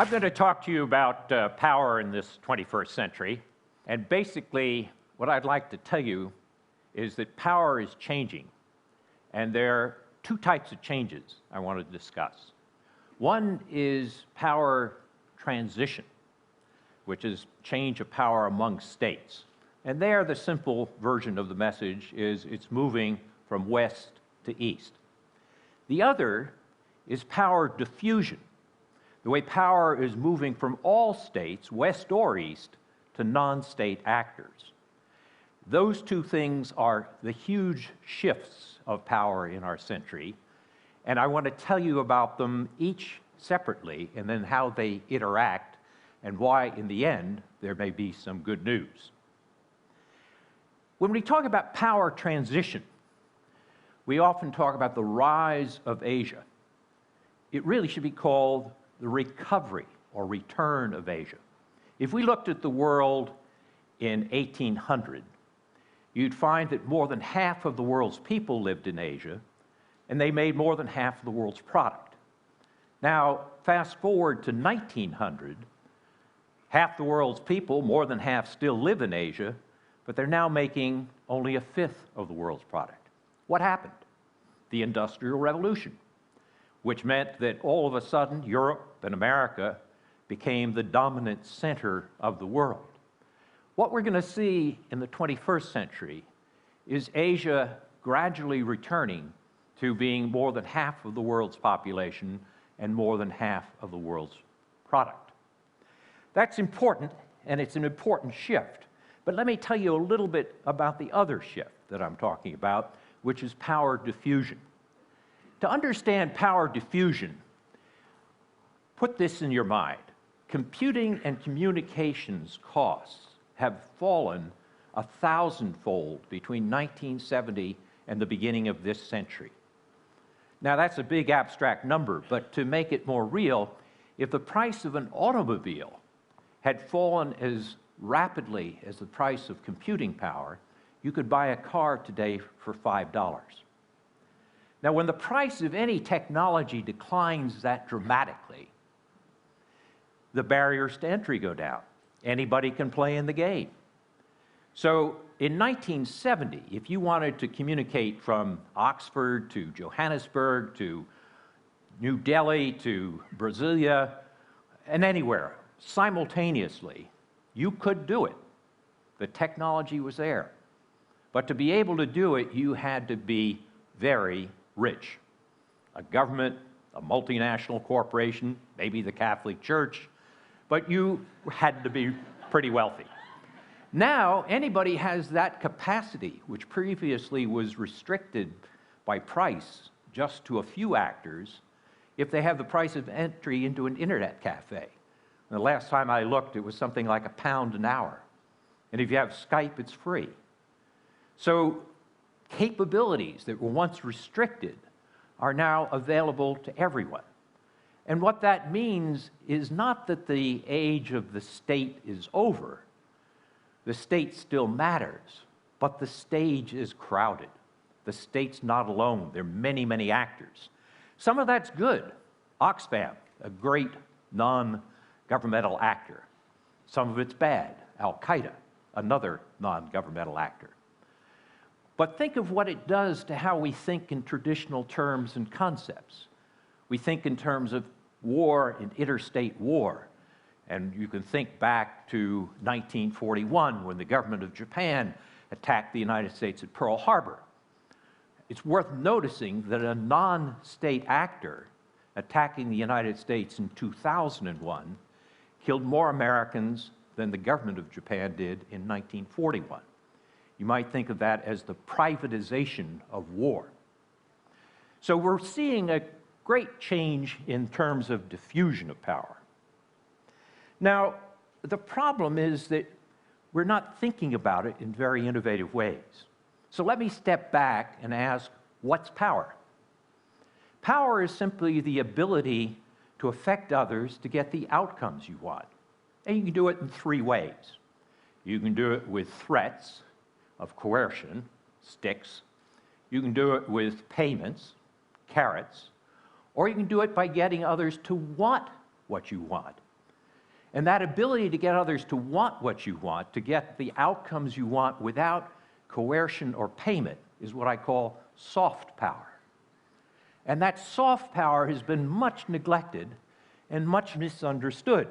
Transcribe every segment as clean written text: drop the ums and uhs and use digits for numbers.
I'm going to talk to you about power in this 21st century. And basically, what I'd like to tell you is that power is changing. And there are two types of changes I want to discuss. One is power transition, which is change of power among states. And there, the simple version of the message is it's moving from west to east. The other is power diffusion, the way power is moving from all states, west or east, to non-state actors. Those two things are the huge shifts of power in our century, and I want to tell you about them each separately and then how they interact and why, in the end, there may be some good news. When we talk about power transition, we often talk about the rise of Asia. It really should be called the recovery or return of Asia. If we looked at the world in 1800, you'd find that more than half of the world's people lived in Asia, and they made more than half of the world's product. Now, fast forward to 1900, half the world's people, more than half, still live in Asia, but they're now making only a fifth of the world's product. What happened? The Industrial Revolution, which meant that all of a sudden Europe and America became the dominant center of the world. What we're going to see in the 21st century is Asia gradually returning to being more than half of the world's population and more than half of the world's product. That's important, and it's an important shift. But let me tell you a little bit about the other shift that I'm talking about, which is power diffusion. To understand power diffusion, put this in your mind. Computing and communications costs have fallen 1,000-fold between 1970 and the beginning of this century. Now, that's a big abstract number, but to make it more real, if the price of an automobile had fallen as rapidly as the price of computing power, you could buy a car today for $5. Now, when the price of any technology declines that dramatically, the barriers to entry go down. Anybody can play in the game. So in 1970, if you wanted to communicate from Oxford to Johannesburg to New Delhi to Brasilia and anywhere simultaneously, you could do it. The technology was there. But to be able to do it, you had to be very rich. A government, a multinational corporation, maybe the Catholic Church, but you had to be pretty wealthy. Now, anybody has that capacity, which previously was restricted by price just to a few actors, if they have the price of entry into an internet cafe. And the last time I looked, it was something like £1 an hour. And if you have Skype, it's free. So capabilities that were once restricted are now available to everyone. And what that means is not that the age of the state is over. The state still matters, but the stage is crowded. The state's not alone. There are many, many actors. Some of that's good. Oxfam, a great non-governmental actor. Some of it's bad. Al-Qaeda, another non-governmental actor. But think of what it does to how we think in traditional terms and concepts. We think in terms of war and interstate war. And you can think back to 1941 when the government of Japan attacked the United States at Pearl Harbor. It's worth noticing that a non-state actor attacking the United States in 2001 killed more Americans than the government of Japan did in 1941. You might think of that as the privatization of war. So we're seeing a great change in terms of diffusion of power. Now, the problem is that we're not thinking about it in very innovative ways. So let me step back and ask, what's power? Power is simply the ability to affect others to get the outcomes you want. And you can do it in three ways. You can do it with threats of coercion, sticks. You can do it with payments, carrots. Or you can do it by getting others to want what you want, And that ability to get others to want what you want, to get the outcomes you want without coercion or payment, is what I call soft power. And that soft power has been much neglected and much misunderstood.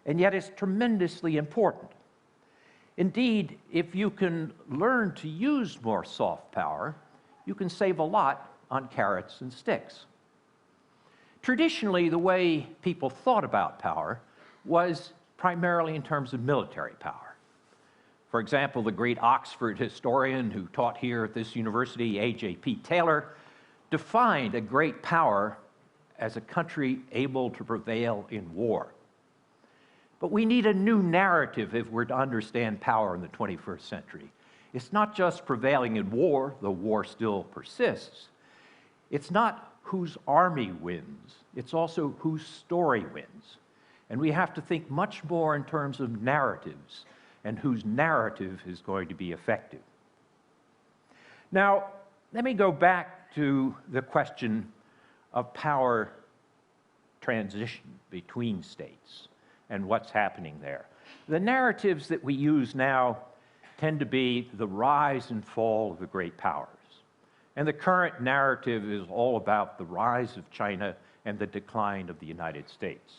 And yet it's tremendously important. Indeed, if you can learn to use more soft power, you can save a lot on carrots and sticks. Traditionally, the way people thought about power was primarily in terms of military power. For example, the great Oxford historian who taught here at this university, A.J.P. Taylor, defined a great power as a country able to prevail in war. But we need a new narrative if we're to understand power in the 21st century. It's not just prevailing in war, though war still persists. It's not whose army wins, it's also whose story wins. And we have to think much more in terms of narratives and whose narrative is going to be effective. Now, let me go back to the question of power transition between states and what's happening there. The narratives that we use now tend to be the rise and fall of the great powers. And the current narrative is all about the rise of China and the decline of the United States.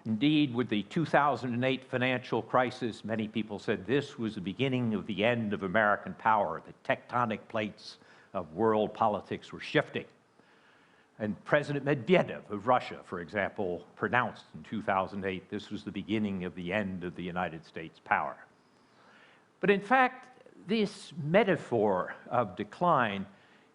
Indeed, with the 2008 financial crisis, many people said this was the beginning of the end of American power. The tectonic plates of world politics were shifting. And President Medvedev of Russia, for example, pronounced in 2008 this was the beginning of the end of the United States power. But in fact, this metaphor of decline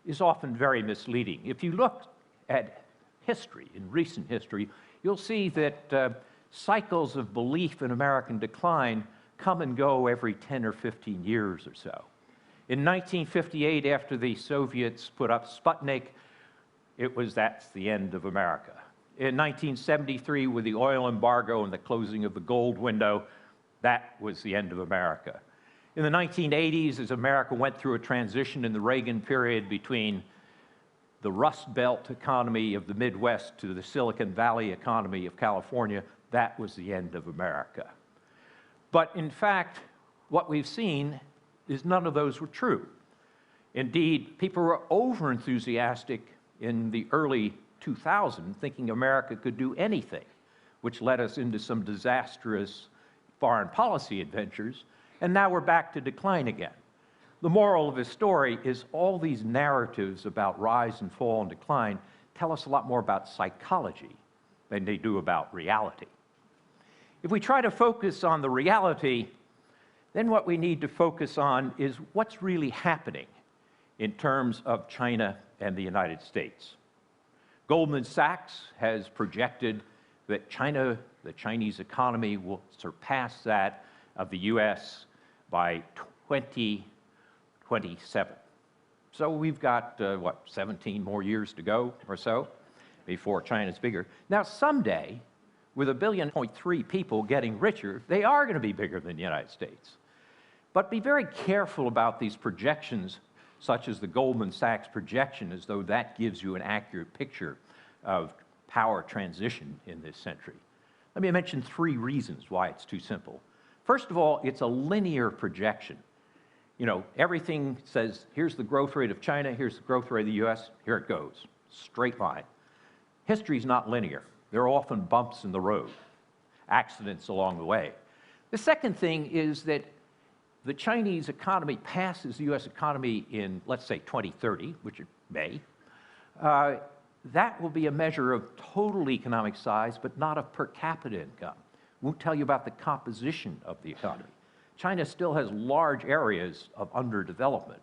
is often very misleading. If you look at history, in recent history, you'll see that cycles of belief in American decline come and go every 10 or 15 years or so. In 1958, after the Soviets put up Sputnik, that's the end of America. In 1973, with the oil embargo and the closing of the gold window, that was the end of America. In the 1980s, as America went through a transition in the Reagan period between the Rust Belt economy of the Midwest to the Silicon Valley economy of California, that was the end of America. But in fact, what we've seen is none of those were true. Indeed, people were over-enthusiastic in the early 2000s, thinking America could do anything, which led us into some disastrous foreign policy adventures, and now we're back to decline again. The moral of this story is all these narratives about rise and fall and decline tell us a lot more about psychology than they do about reality. If we try to focus on the reality, then what we need to focus on is what's really happening in terms of China and the United States. Goldman Sachs has projected that the Chinese economy will surpass that of the US by 2027. So we've got, 17 more years to go or so before China's bigger. Now, someday, with 1.3 billion people getting richer, they are going to be bigger than the United States. But be very careful about these projections, such as the Goldman Sachs projection, as though that gives you an accurate picture of power transition in this century. Let me mention 3 reasons why it's too simple. First of all, it's a linear projection. You know, everything says, here's the growth rate of China, here's the growth rate of the US, here it goes, straight line. History's not linear. There are often bumps in the road, accidents along the way. The second thing is that the Chinese economy passes the US economy in, let's say, 2030, which it may. That will be a measure of total economic size, but not of per capita income. Won't tell you about the composition of the economy. China still has large areas of underdevelopment,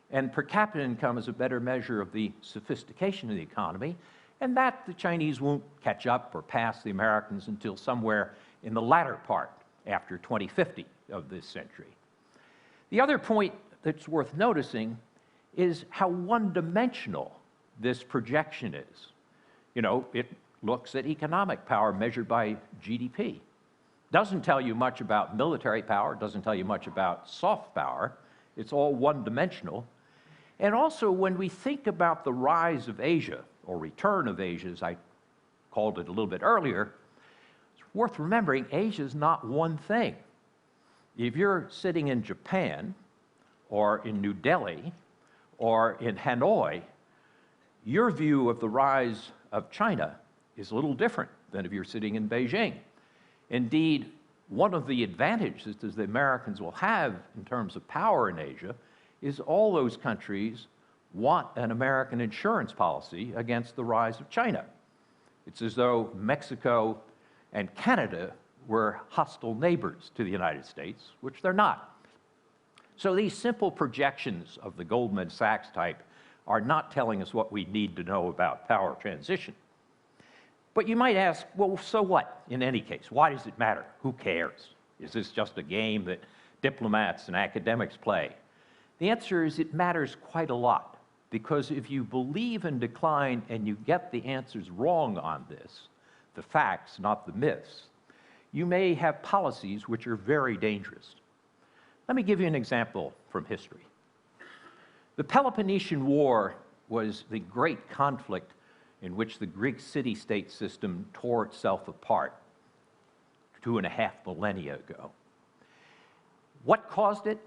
and per capita income is a better measure of the sophistication of the economy, and that the Chinese won't catch up or pass the Americans until somewhere in the latter part, after 2050 of this century. The other point that's worth noticing is how one-dimensional this projection is. You know, it looks at economic power measured by GDP. Doesn't tell you much about military power, doesn't tell you much about soft power. It's all one-dimensional. And also, when we think about the rise of Asia, or return of Asia, as I called it a little bit earlier, it's Worth remembering, Asia is not one thing. If you're sitting in Japan, or in New Delhi, or in Hanoi, your view of the rise of China is a little different than if you're sitting in Beijing. Indeed, one of the advantages that the Americans will have in terms of power in Asia is all those countries want an American insurance policy against the rise of China. It's as though Mexico and Canada were hostile neighbors to the United States, which they're not. So these simple projections of the Goldman Sachs type are not telling us what we need to know about power transition. But you might ask, well, so what in any case? Why does it matter? Who cares? Is this just a game that diplomats and academics play? The answer is it matters quite a lot, because if you believe in decline and you get the answers wrong on this, the facts, not the myths, you may have policies which are very dangerous. Let me give you an example from history. The Peloponnesian War was the great conflict in which the Greek city-state system tore itself apart 2.5 millennia ago. What caused it?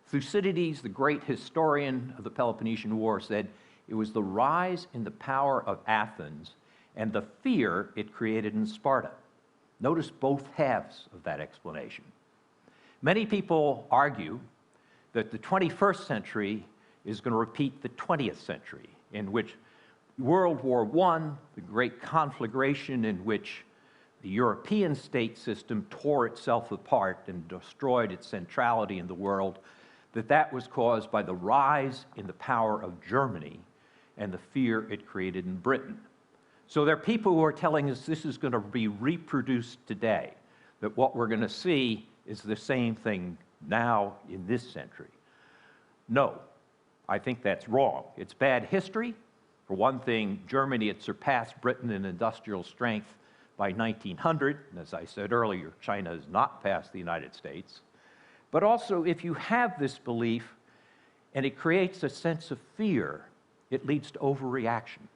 Thucydides, the great historian of the Peloponnesian War, said it was the rise in the power of Athens and the fear it created in Sparta. Notice both halves of that explanation. Many people argue that the 21st century is going to repeat the 20th century, in which World War I, the great conflagration in which the European state system tore itself apart and destroyed its centrality in the world, that was caused by the rise in the power of Germany and the fear it created in Britain. So there are people who are telling us this is going to be reproduced today, that what we're going to see is the same thing now in this century. No, I think that's wrong. It's bad history. For one thing, Germany had surpassed Britain in industrial strength by 1900, and as I said earlier, China has not passed the United States. But also, if you have this belief and it creates a sense of fear, it leads to overreaction.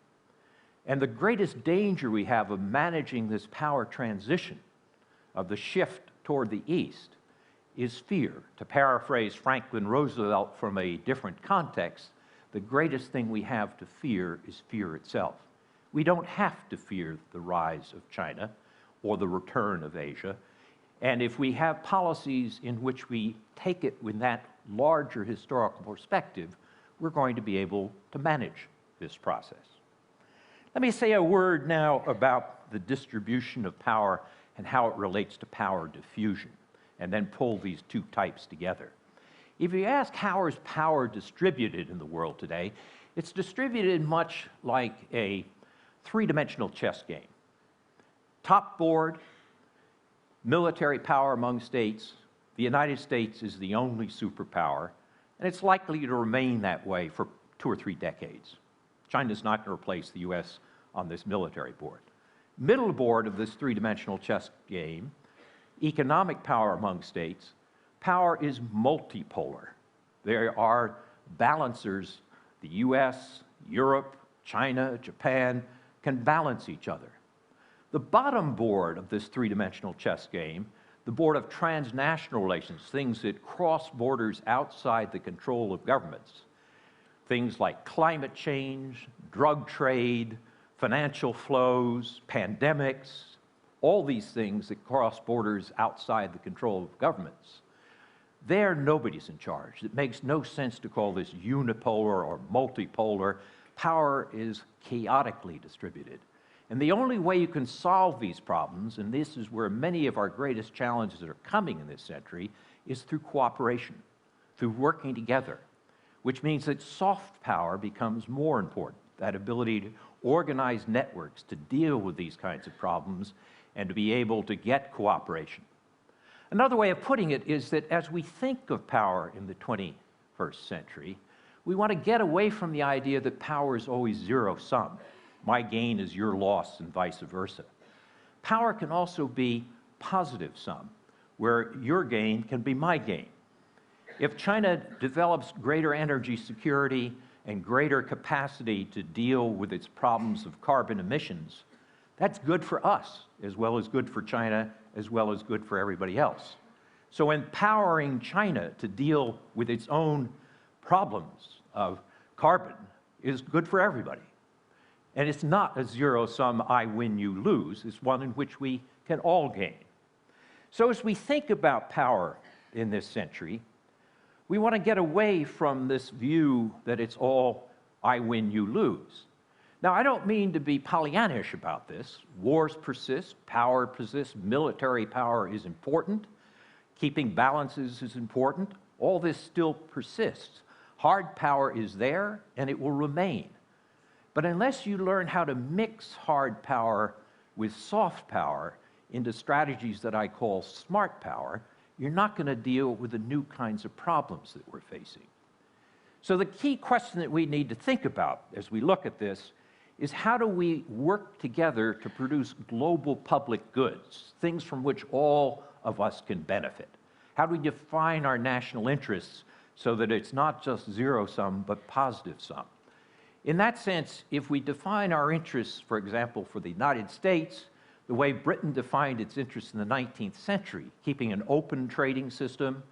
And the greatest danger we have of managing this power transition, of the shift toward the East, is fear. To paraphrase Franklin Roosevelt from a different context, the greatest thing we have to fear is fear itself. We don't have to fear the rise of China or the return of Asia. And if we have policies in which we take it with that larger historical perspective, we're going to be able to manage this process. Let me say a word now about the distribution of power and how it relates to power diffusion, and then pull these two types together. If you ask how is power distributed in the world today, it's distributed much like a three-dimensional chess game. Top board, military power among states. The United States is the only superpower, and it's likely to remain that way for 2 or 3 decades. China's not going to replace the US on this military board. Middle board of this three-dimensional chess game, economic power among states. Power is multipolar. There are balancers. The US, Europe, China, Japan can balance each other. The bottom board of this three-dimensional chess game, the board of transnational relations, things that cross borders outside the control of governments, things like climate change, drug trade, financial flows, pandemics, all these things that cross borders outside the control of governments. There, nobody's in charge. It makes no sense to call this unipolar or multipolar. Power is chaotically distributed. And the only way you can solve these problems, and this is where many of our greatest challenges are coming in this century, is through cooperation, through working together, which means that soft power becomes more important, that ability to organize networks to deal with these kinds of problems and to be able to get cooperation. Another way of putting it is that as we think of power in the 21st century, we want to get away from the idea that power is always zero-sum. My gain is your loss and vice versa. Power can also be positive-sum, where your gain can be my gain. If China develops greater energy security and greater capacity to deal with its problems of carbon emissions, That's good for us, as well as good for China, as well as good for everybody else. So empowering China to deal with its own problems of carbon is good for everybody. And it's not a zero-sum I win, you lose. It's one in which we can all gain. So as we think about power in this century, we want to get away from this view that it's all I win, you lose. Now, I don't mean to be Pollyannish about this. Wars persist, power persists, military power is important, keeping balances is important. All this still persists. Hard power is there, and it will remain. But unless you learn how to mix hard power with soft power into strategies that I call smart power, you're not going to deal with the new kinds of problems that we're facing. So the key question that we need to think about as we look at this is how do we work together to produce global public goods, things from which all of us can benefit? How do we define our national interests so that it's not just zero-sum, but positive-sum? In that sense, if we define our interests, for example, for the United States, the way Britain defined its interests in the 19th century, keeping an open trading system,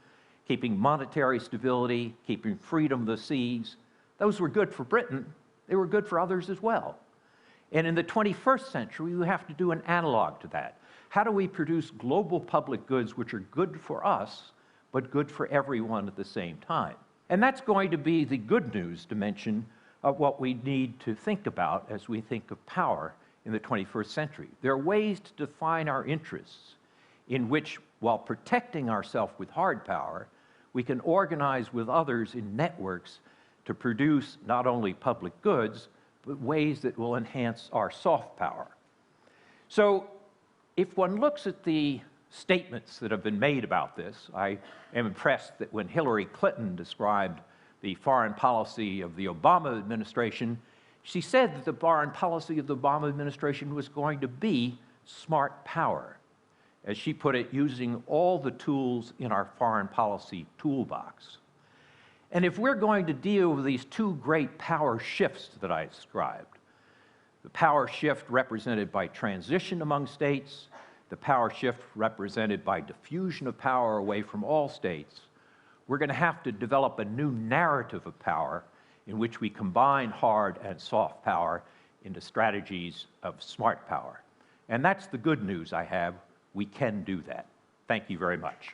keeping monetary stability, keeping freedom of the seas, those were good for Britain. They were good for others as well. And in the 21st century, we have to do an analog to that. How do we produce global public goods which are good for us, but good for everyone at the same time? And that's going to be the good news dimension of what we need to think about as we think of power in the 21st century. There are ways to define our interests in which, while protecting ourselves with hard power, we can organize with others in networks to produce not only public goods, but ways that will enhance our soft power. So if one looks at the statements that have been made about this, I am impressed that when Hillary Clinton described the foreign policy of the Obama administration, she said that the foreign policy of the Obama administration was going to be smart power. As she put it, using all the tools in our foreign policy toolbox. And if we're going to deal with these two great power shifts that I described, the power shift represented by transition among states, the power shift represented by diffusion of power away from all states, we're going to have to develop a new narrative of power in which we combine hard and soft power into strategies of smart power. And that's the good news I have. We can do that. Thank you very much.